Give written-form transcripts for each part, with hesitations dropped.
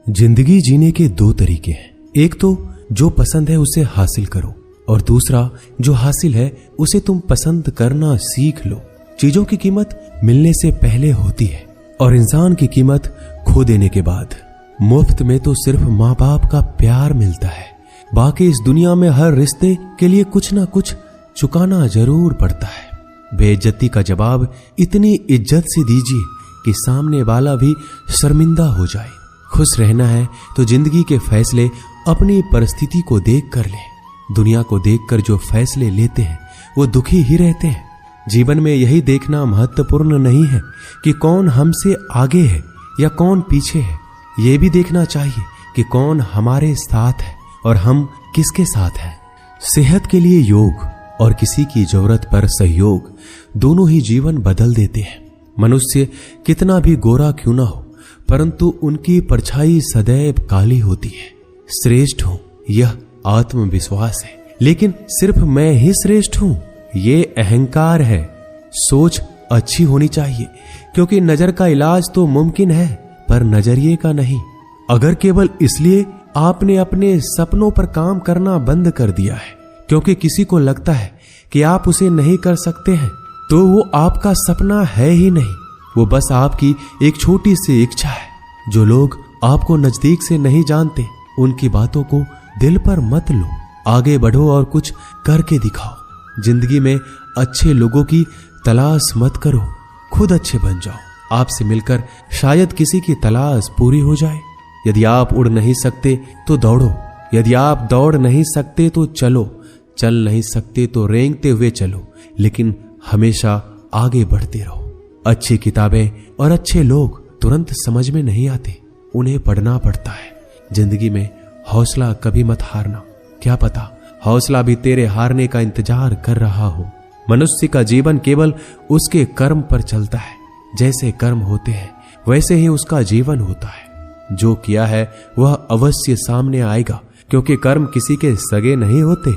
जिंदगी जीने के दो तरीके हैं। एक तो जो पसंद है उसे हासिल करो, और दूसरा जो हासिल है उसे तुम पसंद करना सीख लो। चीजों की कीमत मिलने से पहले होती है और इंसान की कीमत खो देने के बाद। मुफ्त में तो सिर्फ माँ बाप का प्यार मिलता है, बाकी इस दुनिया में हर रिश्ते के लिए कुछ ना कुछ चुकाना जरूर पड़ता है। बेइज्जती का जवाब इतनी इज्जत से दीजिए कि सामने वाला भी शर्मिंदा हो जाए। खुश रहना है तो जिंदगी के फैसले अपनी परिस्थिति को देख कर ले। दुनिया को देखकर जो फैसले लेते हैं वो दुखी ही रहते हैं। जीवन में यही देखना महत्वपूर्ण नहीं है कि कौन हमसे आगे है या कौन पीछे है, ये भी देखना चाहिए कि कौन हमारे साथ है और हम किसके साथ हैं। सेहत के लिए योग और किसी की जरूरत पर सहयोग दोनों ही जीवन बदल देते हैं। मनुष्य कितना भी गोरा क्यों ना हो, परंतु उनकी परछाई सदैव काली होती है। श्रेष्ठ हूं यह आत्मविश्वास है, लेकिन सिर्फ मैं ही श्रेष्ठ हूं ये अहंकार है। सोच अच्छी होनी चाहिए, क्योंकि नजर का इलाज तो मुमकिन है पर नजरिए का नहीं। अगर केवल इसलिए आपने अपने सपनों पर काम करना बंद कर दिया है क्योंकि किसी को लगता है कि आप उसे नहीं कर सकते हैं, तो वो आपका सपना है ही नहीं, वो बस आपकी एक छोटी सी इच्छा है। जो लोग आपको नजदीक से नहीं जानते उनकी बातों को दिल पर मत लो, आगे बढ़ो और कुछ करके दिखाओ। जिंदगी में अच्छे लोगों की तलाश मत करो, खुद अच्छे बन जाओ। आपसे मिलकर शायद किसी की तलाश पूरी हो जाए। यदि आप उड़ नहीं सकते तो दौड़ो, यदि आप दौड़ नहीं सकते तो चलो, चल नहीं सकते तो रेंगते हुए चलो, लेकिन हमेशा आगे बढ़ते रहो। अच्छी किताबें और अच्छे लोग तुरंत समझ में नहीं आते, उन्हें पढ़ना पड़ता है। जिंदगी में हौसला कभी मत हारना, क्या पता हौसला भी तेरे हारने का इंतजार कर रहा हो। मनुष्य का जीवन केवल उसके कर्म पर चलता है। जैसे कर्म होते हैं वैसे ही उसका जीवन होता है। जो किया है वह अवश्य सामने आएगा, क्योंकि कर्म किसी के सगे नहीं होते।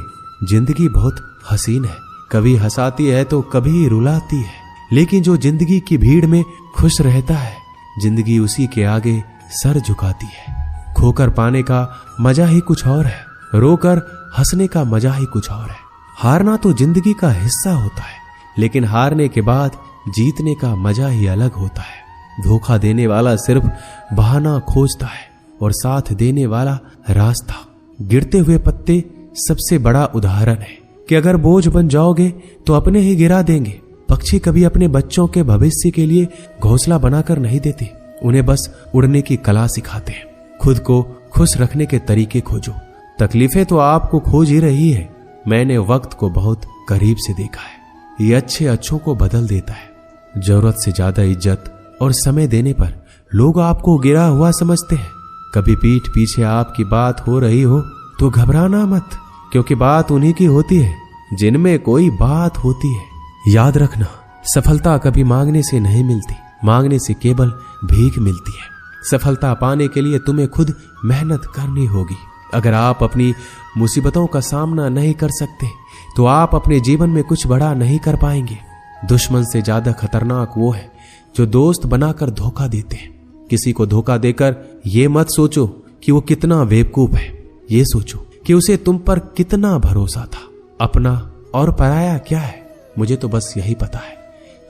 जिंदगी बहुत हसीन है, कभी हंसाती है तो कभी रुलाती है, लेकिन जो जिंदगी की भीड़ में खुश रहता है जिंदगी उसी के आगे सर झुकाती है। खोकर पाने का मजा ही कुछ और है, रोकर हंसने का मजा ही कुछ और है। हारना तो जिंदगी का हिस्सा होता है, लेकिन हारने के बाद जीतने का मजा ही अलग होता है। धोखा देने वाला सिर्फ बहाना खोजता है और साथ देने वाला रास्ता। गिरते हुए पत्ते सबसे बड़ा उदाहरण है कि अगर बोझ बन जाओगे तो अपने ही गिरा देंगे। पक्षी कभी अपने बच्चों के भविष्य के लिए घोंसला बनाकर नहीं देते, उन्हें बस उड़ने की कला सिखाते हैं। खुद को खुश रखने के तरीके खोजो। तकलीफें तो आपको खोज ही रही है। मैंने वक्त को बहुत करीब से देखा है, ये अच्छे अच्छों को बदल देता है। जरूरत से ज्यादा इज्जत और समय देने पर लोग आपको गिरा हुआ समझते हैं। कभी पीठ पीछे आपकी बात हो रही हो तो घबराना मत, क्योंकि बात उन्हीं की होती है जिनमें कोई बात होती है। याद रखना, सफलता कभी मांगने से नहीं मिलती, मांगने से केवल भीख मिलती है। सफलता पाने के लिए तुम्हें खुद मेहनत करनी होगी। अगर आप अपनी मुसीबतों का सामना नहीं कर सकते तो आप अपने जीवन में कुछ बड़ा नहीं कर पाएंगे। दुश्मन से ज्यादा खतरनाक वो है जो दोस्त बनाकर धोखा देते हैं। किसी को धोखा देकर ये मत सोचो कि वो कितना बेवकूफ है, ये सोचो कि उसे तुम पर कितना भरोसा था। अपना और पराया क्या है, मुझे तो बस यही पता है।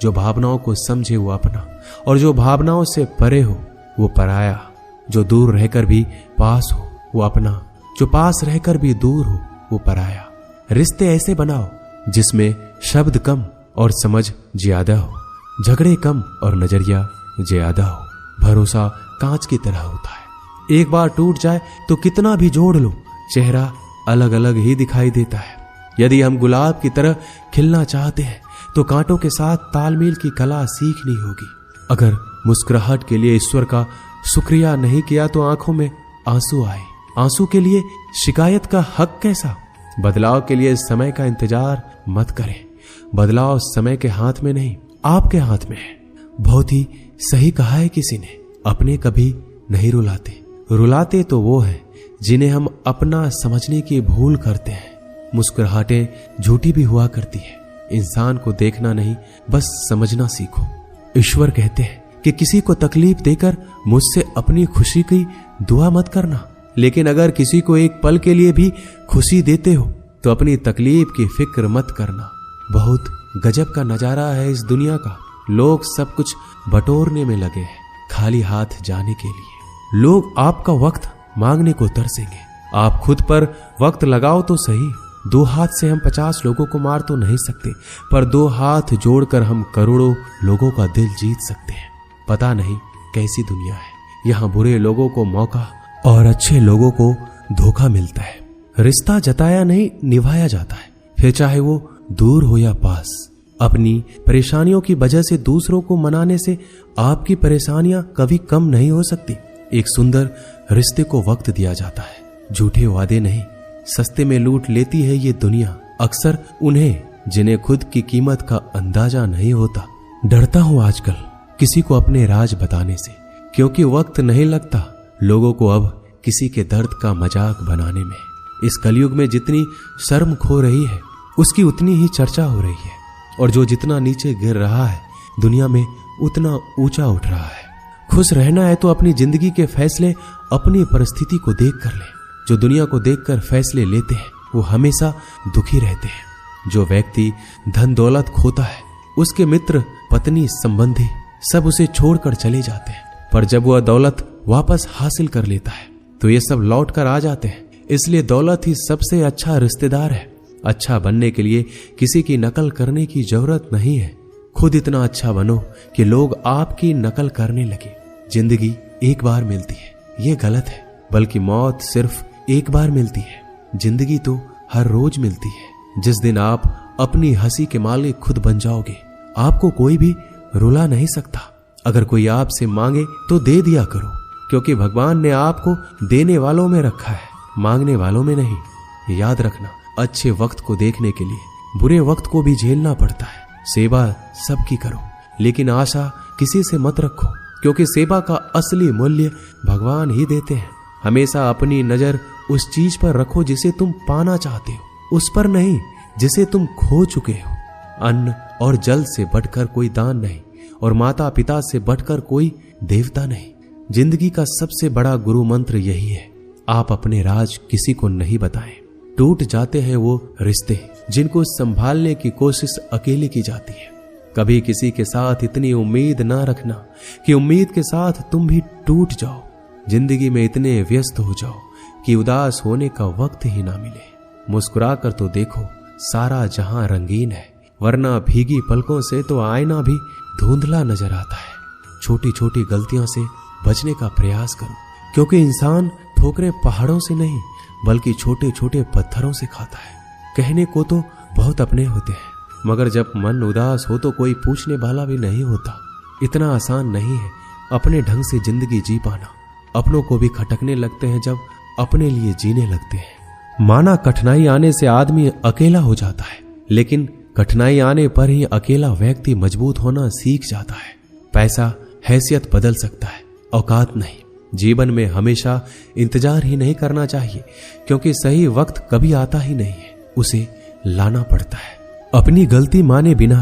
जो भावनाओं को समझे वो अपना, और जो भावनाओं से परे हो वो पराया। जो दूर रहकर भी पास हो वो अपना, जो पास रहकर भी दूर हो वो पराया। रिश्ते ऐसे बनाओ जिसमें शब्द कम और समझ ज्यादा हो, झगड़े कम और नजरिया ज्यादा हो। भरोसा कांच की तरह होता है, एक बार टूट जाए तो कितना भी जोड़ लो चेहरा अलग अलग ही दिखाई देता है। यदि हम गुलाब की तरह खिलना चाहते हैं तो कांटों के साथ तालमेल की कला सीखनी होगी। अगर मुस्कुराहट के लिए ईश्वर का शुक्रिया नहीं किया तो आंखों में आंसू आए। आंसू के लिए शिकायत का हक कैसा। बदलाव के लिए समय का इंतजार मत करें, बदलाव समय के हाथ में नहीं आपके हाथ में है। बहुत ही सही कहा है किसी ने, अपने कभी नहीं रुलाते, रुलाते तो वो है जिन्हें हम अपना समझने की भूल करते हैं। मुस्कुराहटें झूठी भी हुआ करती है। इंसान को देखना नहीं बस समझना सीखो। ईश्वर कहते हैं कि किसी को तकलीफ देकर मुझसे अपनी खुशी की दुआ मत करना। लेकिन अगर किसी को एक पल के लिए भी खुशी देते हो तो अपनी तकलीफ की फिक्र मत करना। बहुत गजब का नजारा है इस दुनिया का। लोग सब कुछ बटोरने में लगे हैं, खाली हाथ जाने के लिए। लोग आपका वक्त मांगने को तरसेंगे। आप खुद पर वक्त लगाओ तो सही। 2 हाथ से हम 50 लोगों को मार तो नहीं सकते, पर 2 हाथ जोड़कर हम करोड़ों लोगों का दिल जीत सकते हैं। पता नहीं कैसी दुनिया है, यहाँ बुरे लोगों को मौका और अच्छे लोगों को धोखा मिलता है। रिश्ता जताया नहीं निभाया जाता है, फिर चाहे वो दूर हो या पास। अपनी परेशानियों की वजह से दूसरों को मनाने से आपकी परेशानियां कभी कम नहीं हो सकती। एक सुंदर रिश्ते को वक्त दिया जाता है, झूठे वादे नहीं। सस्ते में लूट लेती है ये दुनिया अक्सर उन्हें जिन्हें खुद की कीमत का अंदाजा नहीं होता। डरता हूं आजकल किसी को अपने राज बताने से, क्योंकि वक्त नहीं लगता लोगों को अब किसी के दर्द का मजाक बनाने में। इस कलयुग में जितनी शर्म खो रही है उसकी उतनी ही चर्चा हो रही है, और जो जितना नीचे गिर रहा है दुनिया में उतना ऊंचा उठ रहा है। खुश रहना है तो अपनी जिंदगी के फैसले अपनी परिस्थिति को देख कर ले। जो दुनिया को देखकर फैसले लेते हैं वो हमेशा दुखी रहते हैं। जो व्यक्ति धन दौलत खोता है उसके मित्र पत्नी संबंधी सब उसे छोड़कर चले जाते हैं, पर जब वह दौलत वापस हासिल कर लेता है तो ये सब लौट कर आ जाते हैं। इसलिए दौलत ही सबसे अच्छा रिश्तेदार है। अच्छा बनने के लिए किसी की नकल करने की जरूरत नहीं है। खुद इतना अच्छा बनो कि लोग आपकी नकल करने लगे। जिंदगी एक बार मिलती है ये गलत है, बल्कि मौत सिर्फ एक बार मिलती है। जिंदगी तो हर रोज मिलती है। जिस दिन आप अपनी हंसी के मालिक खुद बन जाओगे आपको कोई भी रुला नहीं सकता। अगर कोई आपसे मांगे तो दे दिया करो, क्योंकि भगवान ने आपको देने वालों में रखा है, मांगने वालों में नहीं। याद रखना, अच्छे वक्त को देखने के लिए बुरे वक्त को भी झेलना पड़ता है। सेवा सबकी करो, लेकिन आशा किसी से मत रखो, क्योंकि सेवा का असली मूल्य भगवान ही देते हैं। हमेशा अपनी नजर उस चीज पर रखो जिसे तुम पाना चाहते हो, उस पर नहीं जिसे तुम खो चुके हो। अन्न और जल से बढ़कर कोई दान नहीं, और माता पिता से बढ़कर कोई देवता नहीं। जिंदगी का सबसे बड़ा गुरु मंत्र यही है, आप अपने राज किसी को नहीं बताएं। टूट जाते हैं वो रिश्ते जिनको संभालने की कोशिश अकेले की जाती है। कभी किसी के साथ इतनी उम्मीद ना रखना कि उम्मीद के साथ तुम भी टूट जाओ। जिंदगी में इतने व्यस्त हो जाओ कि उदास होने का वक्त ही ना मिले। मुस्कुरा कर तो देखो, सारा जहां रंगीन है, वरना भीगी पलकों से तो आईना भी धुंधला नजर आता है। छोटी छोटी गलतियों से बचने का प्रयास करो, क्योंकि इंसान ठोकरें पहाड़ों से नहीं बल्कि छोटे छोटे पत्थरों से खाता है। कहने को तो बहुत अपने होते हैं, मगर जब मन उदास हो तो कोई पूछने वाला भी नहीं होता। इतना आसान नहीं है अपने ढंग से जिंदगी जी पाना। अपनों को भी खटकने लगते हैं जब अपने लिए जीने लगते हैं। माना कठिनाई आने से आदमी अकेला हो जाता है, लेकिन कठिनाई आने पर ही अकेला व्यक्ति मजबूत होना सीख जाता है। पैसा हैसियत बदल सकता है, औकात नहीं। जीवन में हमेशा इंतजार ही नहीं करना चाहिए, क्योंकि सही वक्त कभी आता ही नहीं है, उसे लाना पड़ता है। अपनी गलती माने बिना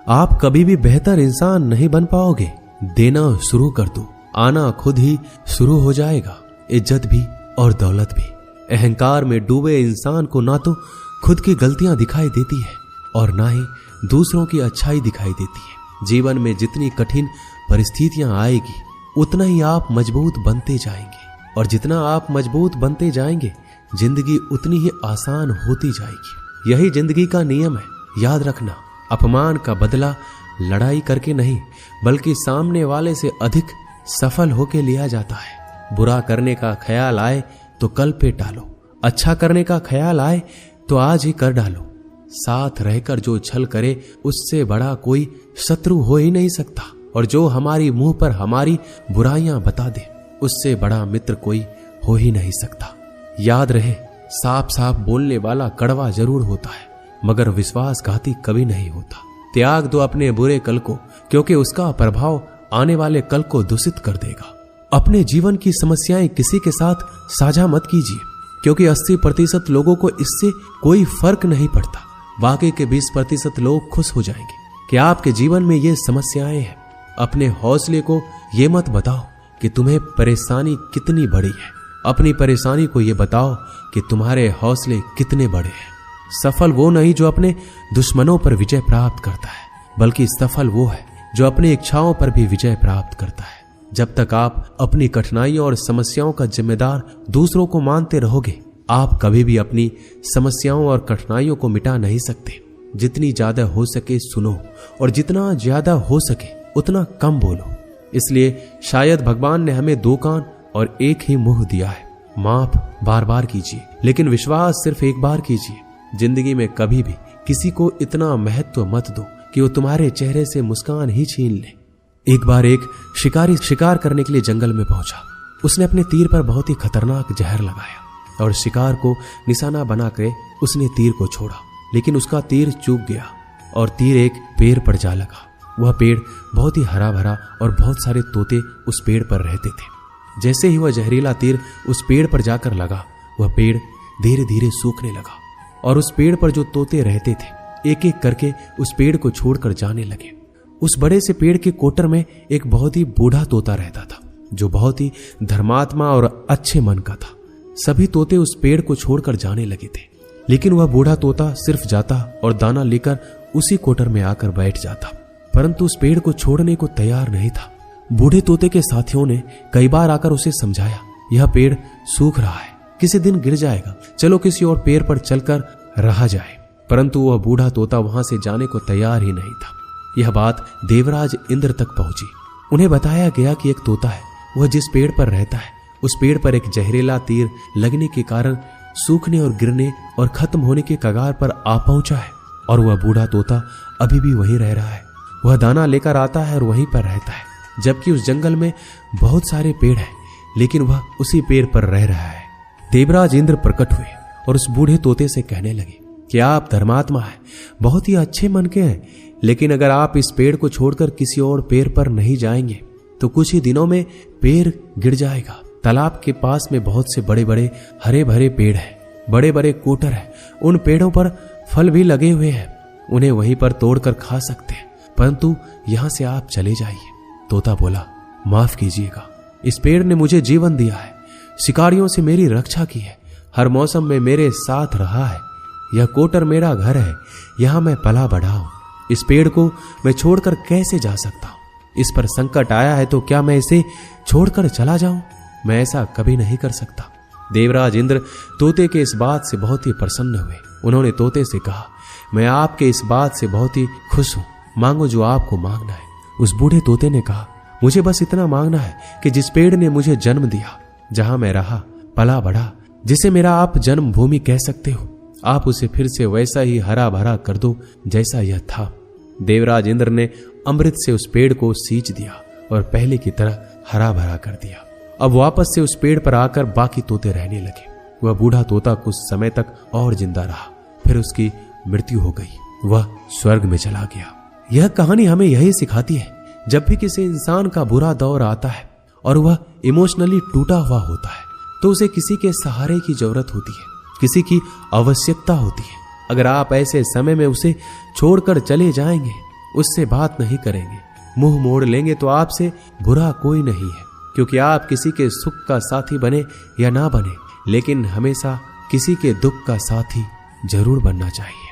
आप कभी भी बेहतर इंसान नहीं बन पाओगे। देना शुरू कर दो, आना खुद ही शुरू हो जाएगा। इज्जत भी और दौलत भी। अहंकार में डूबे इंसान को ना तो खुद की गलतियां दिखाई देती है और ना ही दूसरों की अच्छाई दिखाई देती है। जीवन में जितनी कठिन परिस्थितियां आएगी उतना ही आप मजबूत बनते जाएंगे, और जितना आप मजबूत बनते जाएंगे जिंदगी उतनी ही आसान होती जाएगी। यही जिंदगी का नियम है। याद रखना, अपमान का बदला लड़ाई करके नहीं बल्कि सामने वाले से अधिक सफल होके लिया जाता है। बुरा करने का ख्याल आए तो कल पे टालो, अच्छा करने का ख्याल आए तो आज ही कर डालो। साथ रहकर जो छल करे उससे बड़ा कोई शत्रु हो ही नहीं सकता, और जो हमारी मुंह पर हमारी बुराइयां बता दे उससे बड़ा मित्र कोई हो ही नहीं सकता। याद रहे, साफ साफ बोलने वाला कड़वा जरूर होता है, मगर विश्वासघाती कभी नहीं होता। त्याग दो अपने बुरे कल को, क्योंकि उसका प्रभाव आने वाले कल को दूषित कर देगा। अपने जीवन की समस्याएं किसी के साथ साझा मत कीजिए, क्योंकि 80% लोगों को इससे कोई फर्क नहीं पड़ता। बाकी के 20% लोग खुश हो जाएंगे कि आपके जीवन में ये समस्याएं हैं। अपने हौसले को ये मत बताओ कि तुम्हें परेशानी कितनी बड़ी है। अपनी परेशानी को ये बताओ कि तुम्हारे हौसले कितने बड़े हैं। सफल वो नहीं जो अपने दुश्मनों पर विजय प्राप्त करता है, बल्कि सफल वो है जो अपनी इच्छाओं पर भी विजय प्राप्त करता है। जब तक आप अपनी कठिनाइयों और समस्याओं का जिम्मेदार दूसरों को मानते रहोगे, आप कभी भी अपनी समस्याओं और कठिनाइयों को मिटा नहीं सकते। जितनी ज्यादा हो सके सुनो, और जितना ज्यादा हो सके उतना कम बोलो। इसलिए शायद भगवान ने हमें 2 कान और 1 ही मुंह दिया है। माफ बार बार कीजिए, लेकिन विश्वास सिर्फ एक बार कीजिए। जिंदगी में कभी भी किसी को इतना महत्व मत दो कि वो तुम्हारे चेहरे से मुस्कान ही छीन ले। एक बार एक शिकारी शिकार करने के लिए जंगल में पहुंचा। उसने अपने तीर पर बहुत ही खतरनाक जहर लगाया और शिकार को निशाना बना के उसने तीर को छोड़ा, लेकिन उसका तीर चूक गया और तीर एक पेड़ पर जा लगा। वह पेड़ बहुत ही हरा भरा और बहुत सारे तोते उस पेड़ पर रहते थे। जैसे ही वह जहरीला तीर उस पेड़ पर जाकर लगा, वह पेड़ धीरे धीरे सूखने लगा और उस पेड़ पर जो तोते रहते थे एक एक करके उस पेड़ को छोड़कर जाने लगे। उस बड़े से पेड़ के कोटर में एक बहुत ही बूढ़ा तोता रहता था, जो बहुत ही धर्मात्मा और अच्छे मन का था। सभी तोते उस पेड़ को छोड़कर जाने लगे थे, लेकिन वह बूढ़ा तोता सिर्फ जाता और दाना लेकर उसी कोटर में आकर बैठ जाता, परंतु उस पेड़ को छोड़ने को तैयार नहीं था। बूढ़े तोते के साथियों ने कई बार आकर उसे समझाया, यह पेड़ सूख रहा है, किसी दिन गिर जाएगा, चलो किसी और पेड़ पर चलकर रहा जाए। परंतु वह बूढ़ा तोता वहां से जाने को तैयार ही नहीं था। यह बात देवराज इंद्र तक पहुंची। उन्हें बताया गया कि एक तोता है, वह जिस पेड़ पर रहता है उस पेड़ पर एक जहरीला तीर लगने के कारण सूखने और गिरने और खत्म होने के कगार पर आ पहुंचा है, और वह बूढ़ा तोता अभी भी वहीं रह रहा है। वह दाना लेकर आता है और वहीं पर रहता है, जबकि उस जंगल में बहुत सारे पेड़ हैं, लेकिन वह उसी पेड़ पर रह रहा है। देवराज इंद्र प्रकट हुए और उस बूढ़े तोते से कहने लगे कि आप धर्मात्मा हैं, बहुत ही अच्छे मन के हैं, लेकिन अगर आप इस पेड़ को छोड़कर किसी और पेड़ पर नहीं जाएंगे तो कुछ ही दिनों में पेड़ गिर जाएगा। तालाब के पास में बहुत से बड़े बड़े हरे भरे पेड़ हैं, बड़े बड़े कोटर हैं, उन पेड़ों पर फल भी लगे हुए हैं, उन्हें वहीं पर तोड़कर खा सकते हैं, परंतु यहां से आप चले जाइए। तोता बोला, माफ कीजिएगा, इस पेड़ ने मुझे जीवन दिया है, शिकारियों से मेरी रक्षा की है, हर मौसम में मेरे साथ रहा है, यह कोटर मेरा घर है, यहां मैं पला बढ़ा हूं। इस पेड़ को मैं छोड़कर कैसे जा सकता हूं? इस पर संकट आया है तो क्या मैं इसे छोड़कर चला जाऊं? मैं ऐसा कभी नहीं कर सकता। देवराज इंद्र तोते के इस बात से बहुत ही प्रसन्न हुए। उन्होंने तोते से कहा, मैं आपके इस बात से बहुत ही खुश हूं, मांगो जो आपको मांगना है। उस बूढ़े तोते ने कहा, मुझे बस इतना मांगना है कि जिस पेड़ ने मुझे जन्म दिया, जहां मैं रहा पला बढ़ा, जिसे मेरा आप जन्मभूमि कह सकते हो, आप उसे फिर से वैसा ही हरा भरा कर दो जैसा यह था। देवराज इंद्र ने अमृत से उस पेड़ को सींच दिया और पहले की तरह हरा भरा कर दिया। अब वापस से उस पेड़ पर आकर बाकी तोते रहने लगे। वह बूढ़ा तोता कुछ समय तक और जिंदा रहा, फिर उसकी मृत्यु हो गई, वह स्वर्ग में चला गया। यह कहानी हमें यही सिखाती है, जब भी किसी इंसान का बुरा दौर आता है और वह इमोशनली टूटा हुआ होता है तो उसे किसी के सहारे की जरूरत होती है, किसी की आवश्यकता होती है। अगर आप ऐसे समय में उसे छोड़कर चले जाएंगे, उससे बात नहीं करेंगे, मुंह मोड़ लेंगे, तो आपसे बुरा कोई नहीं है, क्योंकि आप किसी के सुख का साथी बने या ना बने, लेकिन हमेशा किसी के दुख का साथी जरूर बनना चाहिए।